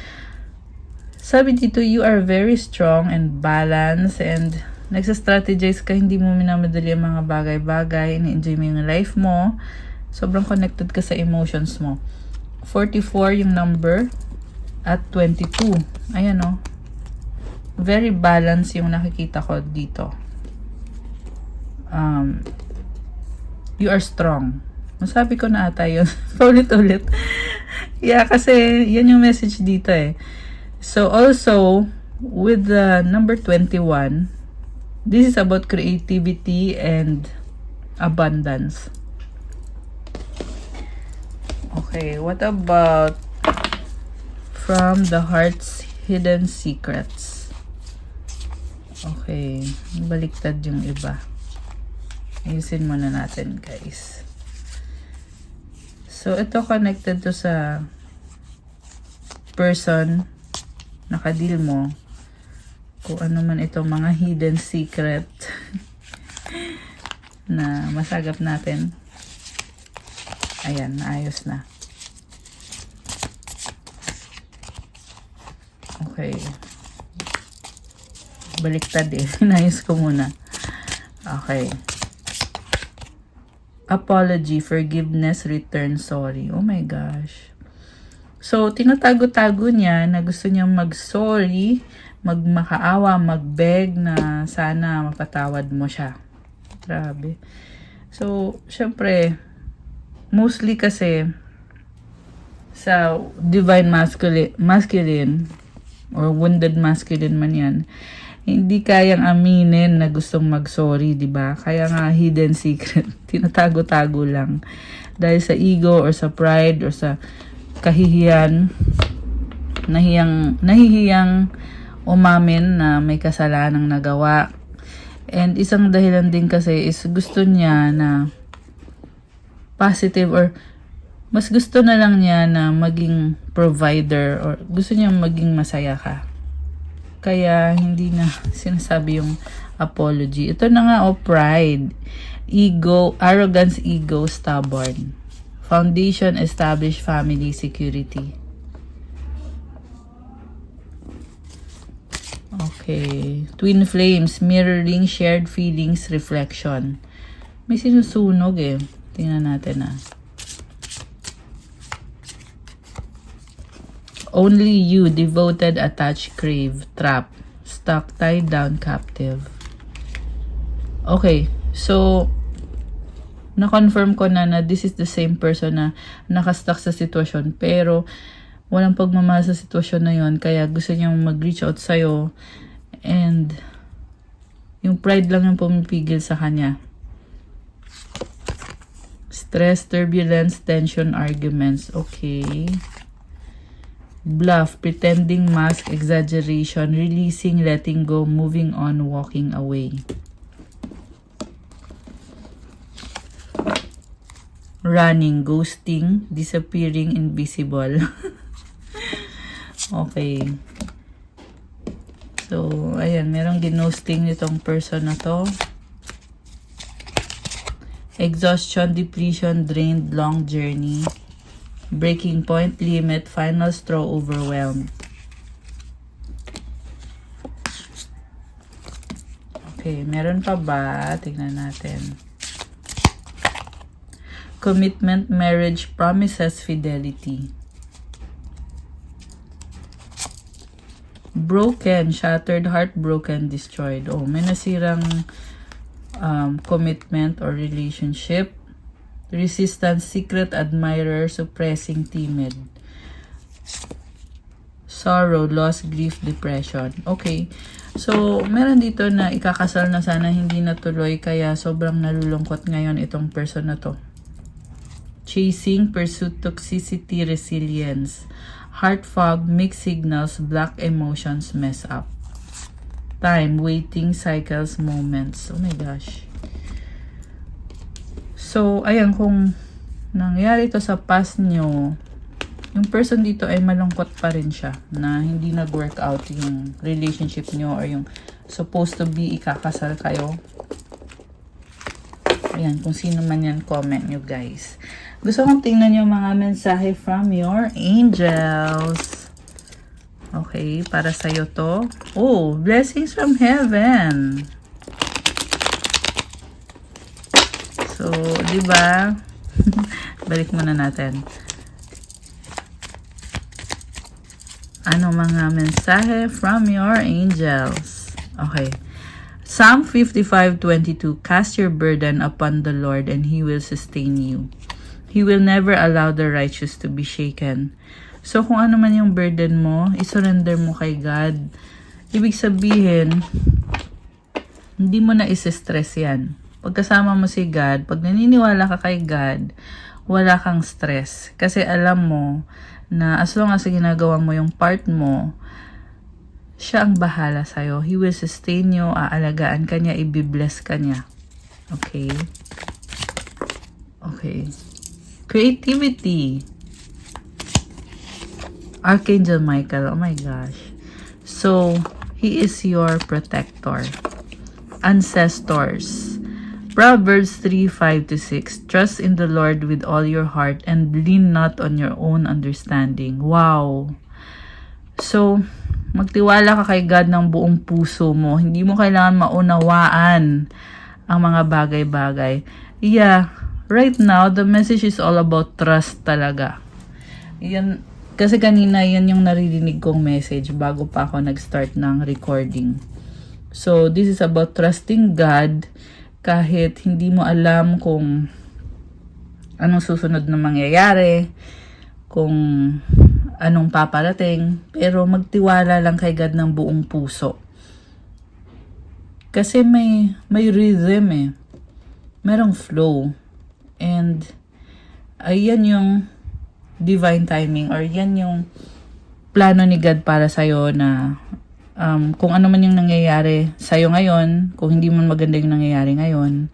sabi dito, you are very strong and balanced and nagsa-strategize ka, hindi mo minamadali ang mga bagay-bagay, ini-enjoy mo yung life mo, sobrang connected ka sa emotions mo. 44 yung number at 22. Ayan o. Very balanced yung nakikita ko dito. You are strong. Masabi ko na ata yun. Paulit-ulit. Yeah, kasi yan yung message dito eh. So, also, with the number 21, this is about creativity and abundance. Okay, what about from the heart's hidden secrets? Okay, baliktad yung iba. Ayusin muna natin, guys. So, ito connected to sa person nakadil mo, kung ano man itong mga hidden secret na masagap natin. Ayan, naayos na. Okay. Baliktad eh. Inayos ko muna. Okay. Apology, forgiveness, return, sorry. Oh my gosh. So, tinatago-tago niya na gusto niyang mag-sorry, magmakaawa, mag-beg na sana mapatawad mo siya. Grabe. So, syempre, mostly kasi sa divine masculine or wounded masculine man yan, hindi kayang aminin na gustong mag-sorry, di ba? Kaya nga hidden secret, tinatago-tago lang. Dahil sa ego or sa pride or sa kahihiyan, nahihiyang umamin na may kasalanang nagawa. And isang dahilan din kasi is gusto niya na positive or mas gusto na lang niya na maging provider or gusto niya maging masaya ka. Kaya hindi na sinasabi yung apology. Ito na nga pride, ego, arrogance, ego, stubborn. Foundation, establish family, security. Okay. Twin flames, mirroring, shared feelings, reflection. May sinusunog eh. Tingnan natin ah. Only you, devoted, attached, crave, trap, stuck, tied down, captive. Okay. So, na-confirm ko na this is the same person na nakastuck sa sitwasyon pero walang pagmamahal sa sitwasyon na yon, kaya gusto niyang mag-reach out sa'yo and yung pride lang yung pumipigil sa kanya. Stress, turbulence, tension, arguments. Okay. Bluff, pretending, mask, exaggeration, releasing, letting go, moving on, walking away. running, ghosting, disappearing, invisible. Okay. So, ayan, merong ginosting nitong person na to. Exhaustion, depletion, drained, long journey. Breaking point, limit, final straw, overwhelmed. Okay, meron pa ba? Tingnan natin. Commitment, marriage, promises, fidelity. Broken, shattered, heartbroken, destroyed. Oh, may nasirang commitment or relationship. Resistance, secret admirer, suppressing, timid. Sorrow, loss, grief, depression. Okay. So, meron dito na ikakasal na sana hindi natuloy kaya sobrang nalulungkot ngayon itong person na to. Chasing, pursuit, toxicity, resilience. Heart fog, mixed signals, black emotions, mess up. Time, waiting, cycles, moments. Oh my gosh. So, ayan, kung nangyari to sa past nyo, yung person dito ay malungkot pa rin siya na hindi nag-work out yung relationship nyo or yung supposed to be ikakasal kayo. Ayan, kung sino man yan, comment nyo guys. Gusto kong tingnan yung mga mensahe from your angels. Okay, para sa'yo to. Oh, blessings from heaven. So, di ba? Balik muna natin. Ano mga mensahe from your angels? Okay. Psalm 55:22. Cast your burden upon the Lord and He will sustain you. He will never allow the righteous to be shaken. So, kung ano man yung burden mo, isurrender mo kay God. Ibig sabihin, hindi mo na isi-stress yan. Pagkasama mo si God, pag naniniwala ka kay God, wala kang stress. Kasi alam mo na as long as ginagawa mo yung part mo, siya ang bahala sa'yo. He will sustain you, aalagaan ka niya, i-bless ka niya. Okay? Okay. Creativity. Archangel Michael, oh my gosh. So, he is your protector. Ancestors. Proverbs 3:5-6. Trust in the Lord with all your heart and lean not on your own understanding. Wow. So, magtiwala ka kay God ng buong puso mo. Hindi mo kailangan maunawaan ang mga bagay-bagay. Yeah, right now, the message is all about trust talaga. Yan, kasi kanina yan yung naririnig kong message bago pa ako nag-start ng recording. So, this is about trusting God kahit hindi mo alam kung anong susunod na mangyayari, kung anong paparating, pero magtiwala lang kay God ng buong puso. Kasi may rhythm eh. Merong flow. And ayan yung divine timing or yan yung plano ni God para sa'yo na kung ano man yung nangyayari sa'yo ngayon, kung hindi man maganda yung nangyayari ngayon,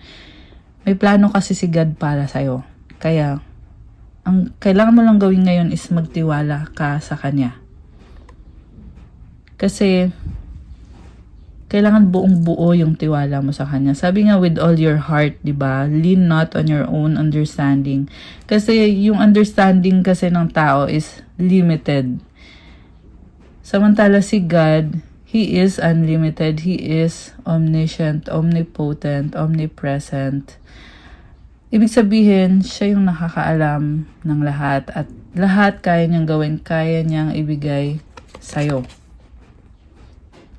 may plano kasi si God para sa'yo. Kaya, ang kailangan mo lang gawin ngayon is magtiwala ka sa Kanya. Kasi, kailangan buong buo yung tiwala mo sa Kanya. Sabi nga, with all your heart, diba? Lean not on your own understanding. Kasi, yung understanding kasi ng tao is limited. Samantala si God, He is unlimited. He is omniscient, omnipotent, omnipresent. Ibig sabihin, siya yung nakakaalam ng lahat at lahat kaya niyang gawin, kaya niyang ibigay sa'yo.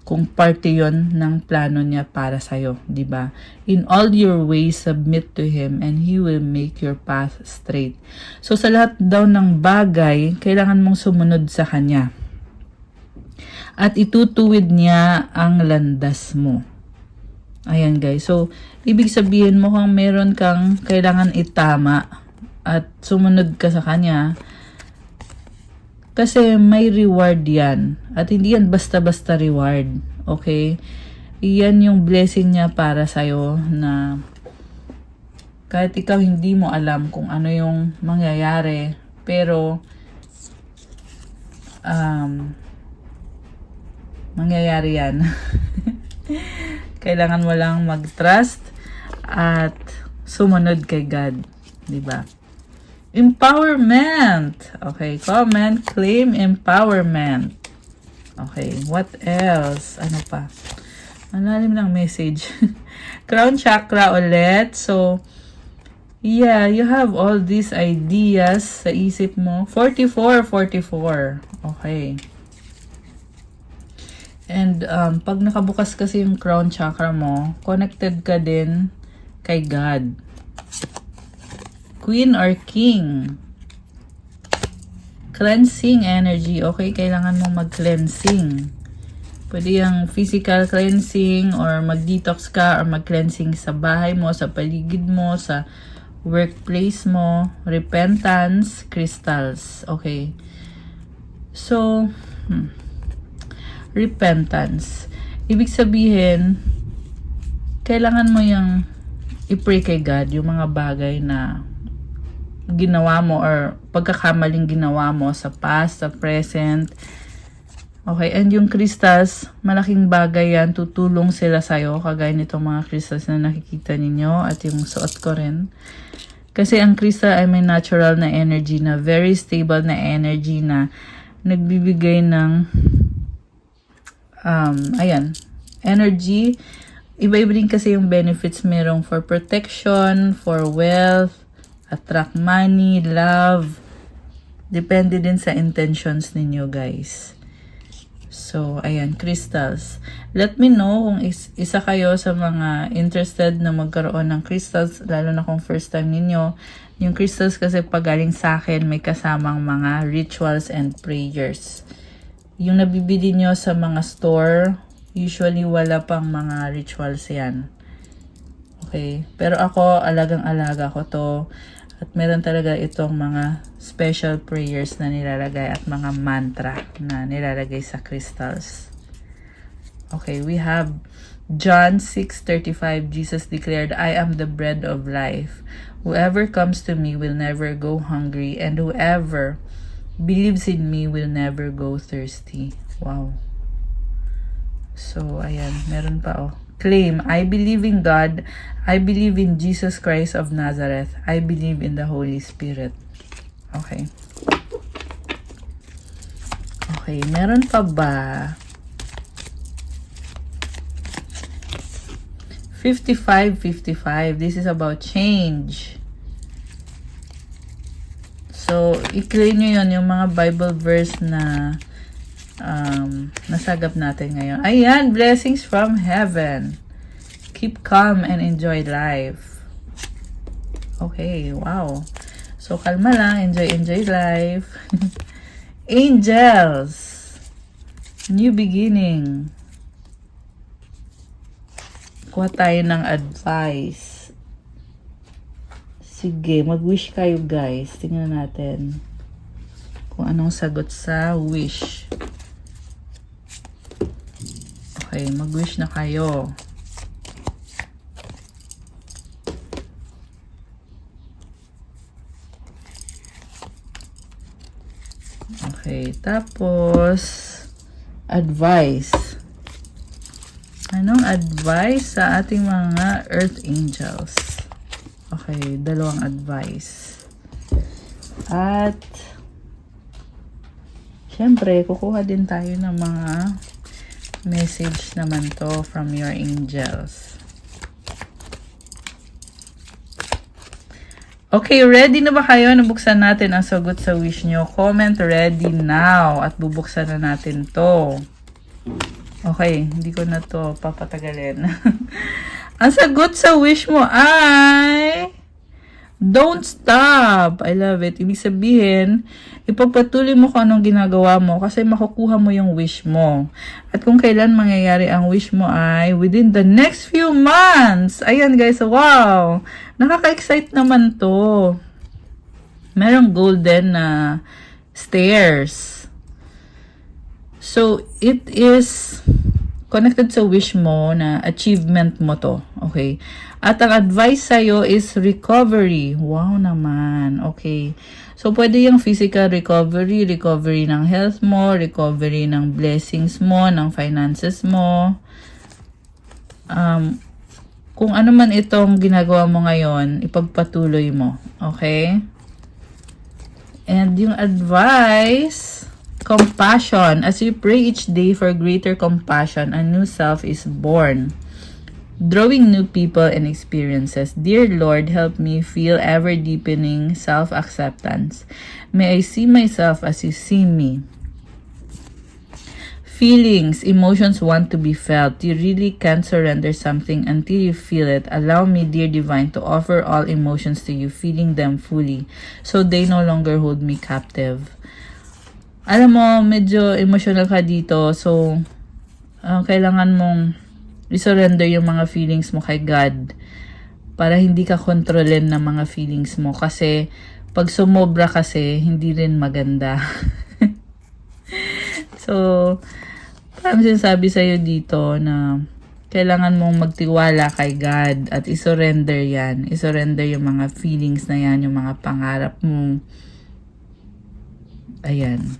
Kung parte yon ng plano niya para sa'yo, di ba? In all your ways, submit to Him and He will make your path straight. So sa lahat daw ng bagay, kailangan mong sumunod sa Kanya. At itutuwid niya ang landas mo. Ayan guys. So, ibig sabihin mo kung meron kang kailangan itama at sumunod ka sa Kanya, kasi may reward yan. At hindi yan basta-basta reward. Okay? Iyan yung blessing niya para sa'yo na Kahit ikaw hindi mo alam kung ano yung mangyayari, pero mangyayari yan. Kailangan mo lang mag-trust at sumunod kay God, di ba? Empowerment. Okay, comment, claim empowerment. Okay, what else? Ano pa? Ang lalim ng message. Crown chakra ulit. So, yeah, you have all these ideas sa isip mo. 44. Okay. And pag nakabukas kasi yung crown chakra mo, connected ka din kay God. Queen or King? Cleansing energy. Okay, kailangan mong mag-cleansing. Pwede yung physical cleansing or mag-detox ka or mag-cleansing sa bahay mo, sa paligid mo, sa workplace mo. Repentance, crystals. Okay. So, repentance. Ibig sabihin, kailangan mo yung i-pray kay God yung mga bagay na ginawa mo or pagkakamaling ginawa mo sa past, sa present. Okay, and yung crystals, malaking bagay yan. Tutulong sila sa'yo, kagaya nitong mga crystals na nakikita ninyo at yung suot ko rin. Kasi ang crystal ay may natural na energy na very stable na energy na nagbibigay ng energy. Iba-iba din kasi yung benefits, merong for protection, for wealth, attract money, love. Depende din sa intentions ninyo, guys. So, ayan, crystals. Let me know kung isa kayo sa mga interested na magkaroon ng crystals, lalo na kung first time ninyo. Yung crystals kasi pag galing sa akin, may kasamang mga rituals and prayers. Yung nabibili nyo sa mga store, usually wala pang mga rituals yan. Okay? Pero ako, alagang-alaga ko to. At meron talaga itong mga special prayers na nilalagay at mga mantra na nilalagay sa crystals. Okay, we have John 6:35. Jesus declared, I am the bread of life. Whoever comes to me will never go hungry, and whoever believes in me will never go thirsty. Wow. So, ayan, meron pa oh. Claim, I believe in God. I believe in Jesus Christ of Nazareth. I believe in the Holy Spirit. Okay. Okay, meron pa ba? 55. This is about change. So, i-claim nyo yun, yung mga Bible verse na nasagap natin ngayon. Ayan, blessings from heaven. Keep calm and enjoy life. Okay, wow. So, kalma lang. Enjoy life. Angels. New beginning. Kuha tayo ng advice. Sige, mag-wish kayo, guys. Tingnan natin kung anong sagot sa wish. Okay, mag-wish na kayo. Okay, tapos advice. Anong advice sa ating mga earth angels? Okay, dalawang advice. At syempre, kukuha din tayo ng mga message naman to from your angels. Okay, ready na ba kayo? Nabuksan natin ang sagot sa wish nyo. Comment ready now at bubuksan na natin to. Okay, hindi ko na to papatagalin. Ang sagot sa wish mo ay don't stop. I love it. Ibig sabihin, ipagpatuloy mo kung anong ginagawa mo kasi makukuha mo yung wish mo. At kung kailan mangyayari ang wish mo ay within the next few months. Ayan guys, wow! Nakaka-excite naman to. Merong golden na stairs. So, it is connected sa wish mo na achievement mo to. Okay? At ang advice sa'yo is recovery. Wow naman. Okay. So, pwede yung physical recovery, recovery ng health mo, recovery ng blessings mo, ng finances mo. Kung ano man itong ginagawa mo ngayon, ipagpatuloy mo. Okay? And yung advice, compassion. As you pray each day for greater compassion, a new self is born. Drawing new people and experiences. Dear Lord, help me feel ever-deepening self-acceptance. May I see myself as you see me. Feelings, emotions want to be felt. You really can't surrender something until you feel it. Allow me, dear Divine, to offer all emotions to you, feeling them fully, so they no longer hold me captive. Alam mo, medyo emotional ka dito, so kailangan mong i-surrender yung mga feelings mo kay God para hindi ka kontrolin ng mga feelings mo. Kasi pag sumobra kasi, hindi rin maganda. So, parang sinasabi sa'yo dito na kailangan mong magtiwala kay God at isurrender yan. Isurrender yung mga feelings na yan, yung mga pangarap mo. Ayan.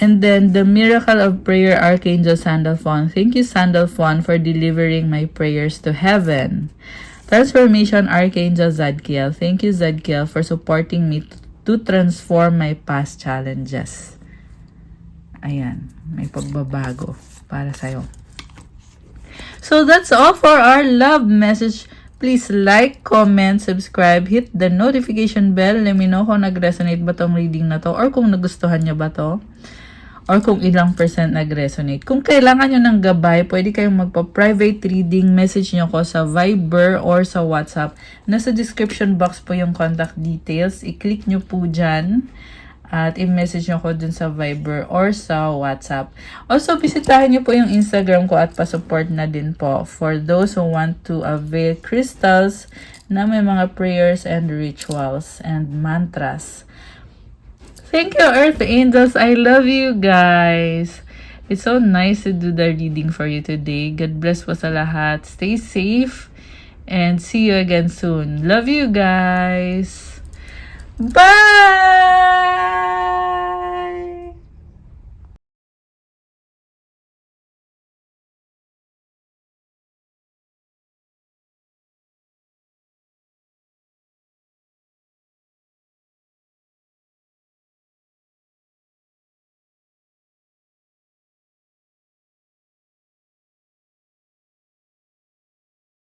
And then, the miracle of prayer, Archangel Sandalphon. Thank you, Sandalphon, for delivering my prayers to heaven. Transformation, Archangel Zadkiel. Thank you, Zadkiel, for supporting me to transform my past challenges. Ayan, may pagbabago para sa'yo. So, that's all for our love message. Please like, comment, subscribe, hit the notification bell. Let me know kung nag-resonate ba tong reading na to or kung nagustuhan nyo ba to or kung ilang percent nag-resonate. Kung kailangan nyo ng gabay, pwede kayong magpa-private reading. Message nyo ko sa Viber or sa WhatsApp. Nasa description box po yung contact details. I-click nyo po dyan. At i-message nyo ko dun sa Viber or sa WhatsApp. Also, bisitahin nyo po yung Instagram ko at pa-support na din po for those who want to avail crystals na may mga prayers and rituals and mantras. Thank you, Earth Angels. I love you guys. It's so nice to do the reading for you today. God bless po sa lahat. Stay safe and see you again soon. Love you guys. Bye!